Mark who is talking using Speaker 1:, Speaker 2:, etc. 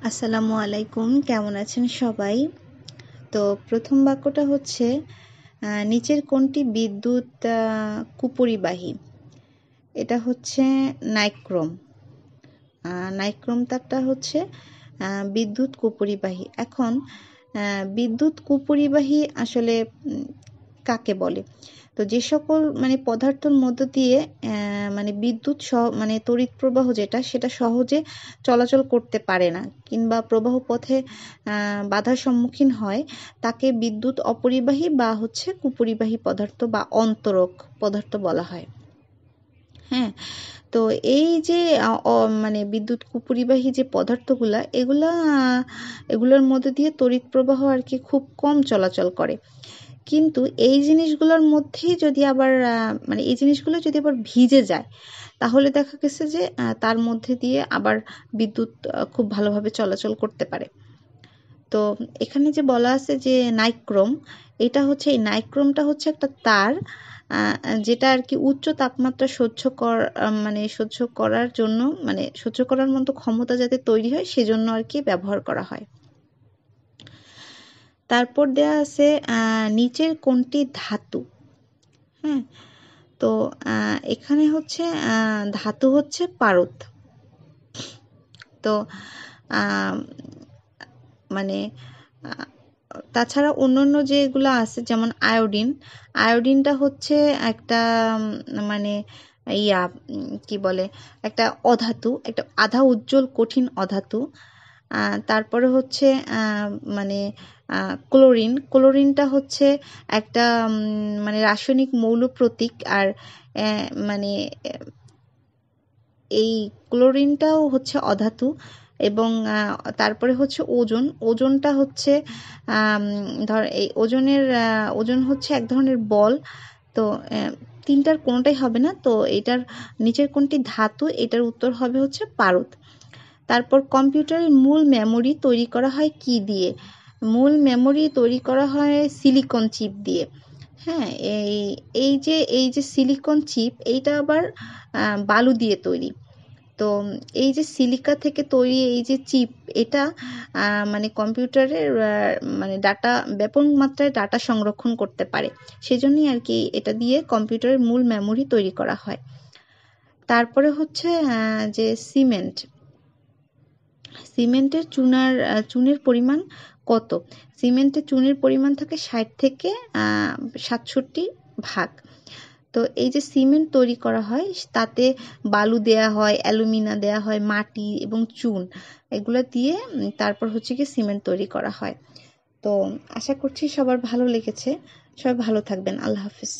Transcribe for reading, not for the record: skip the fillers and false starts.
Speaker 1: আসসালামু আলাইকুম, কেমন আছেন সবাই? তো প্রথম বাক্যটা হচ্ছে নিচের কোনটি বিদ্যুৎ কুপরিবাহী? এটা হচ্ছে নাইক্রোম। নাইক্রোম তারটা হচ্ছে বিদ্যুৎ কুপরিবাহী। এখন বিদ্যুৎ কুপরিবাহী আসলে কাকে বলে? তো যে সকল পদার্থের মধ্য দিয়ে বিদ্যুৎ তড়িৎ প্রবাহ সেটা সহজে চলাচল করতে পারে না কিংবা প্রবাহ পথে বাধার সম্মুখীন হয়, তাকে বিদ্যুৎ অপরিবাহী বা হচ্ছে কুপরিবাহী পদার্থ বা অন্তরক পদার্থ বলা হয়। হ্যাঁ, তো এই যে বিদ্যুৎ কুপরিবাহী যে পদার্থগুলা এগুলোর মধ্যে দিয়ে তড়িৎ প্রবাহ আর কি খুব কম চলাচল করে। কিন্তু এই জিনিসগুলোর মধ্যেই যদি আবার এই জিনিসগুলো যদি আবার ভিজে যায়, তাহলে দেখা গেছে যে তার মধ্যে দিয়ে আবার বিদ্যুৎ খুব ভালোভাবে চলাচল করতে পারে। তো এখানে যে বলা আছে যে নাইক্রোম, এই নাইক্রোমটা হচ্ছে একটা তার, যেটা আর কি উচ্চ তাপমাত্রা সহ্য করার জন্য সহ্য করার মতো ক্ষমতা যাতে তৈরি হয় সেজন্য আর কি ব্যবহার করা হয়। তারপর দেয়া আছে নিচের কোনটি ধাতু? হ্যাঁ, তো এখানে হচ্ছে ধাতু হচ্ছে পারদ। তো তাছাড়া অন্যান্য যেগুলো আছে যেমন আয়োডিনটা হচ্ছে একটা কি বলে, একটা অধাতু, একটা আধা উজ্জ্বল কঠিন অধাতু। তারপরে হচ্ছে ক্লোরিনটা হচ্ছে একটা রাসায়নিক মৌল প্রতীক। আর এই ক্লোরিনটাও হচ্ছে অধাতু। এবং তারপরে হচ্ছে ওজনটা হচ্ছে এই ওজন হচ্ছে এক ধরনের বল। তো তিনটার কোনোটাই হবে না। তো এটার নিচের কোনটি ধাতু? এটার উত্তর হবে হচ্ছে পারদ। তারপর কম্পিউটারের মূল মেমোরি তৈরি করা হয় কি দিয়ে? মূল মেমোরি তৈরি করা হয় সিলিকন চিপ দিয়ে। হ্যাঁ, এই যে সিলিকন চিপ, এইটা আবার বালু দিয়ে তৈরি। তো এই যে সিলিকা থেকে তৈরি এই যে চিপ, এটা কম্পিউটারের ডাটা, ব্যাপক মাত্রায় ডাটা সংরক্ষণ করতে পারে। সেজন্যই আর কি এটা দিয়ে কম্পিউটারের মূল মেমোরি তৈরি করা হয়। তারপরে হচ্ছে যে সিমেন্টের চুনের পরিমাণ কত? সিমেন্টের চুনের পরিমাণ থাকে 60 থেকে 67 ভাগ। তো এই যে সিমেন্ট তৈরি করা হয়, তাতে বালু দেয়া হয়, অ্যালুমিনা দেয়া হয়, মাটি এবং চুন, এগুলো দিয়ে তারপর হচ্ছে কি সিমেন্ট তৈরি করা হয়। তো আশা করছি সবার ভালো লেগেছে। সবাই ভালো থাকবেন। আল্লাহ হাফিজ।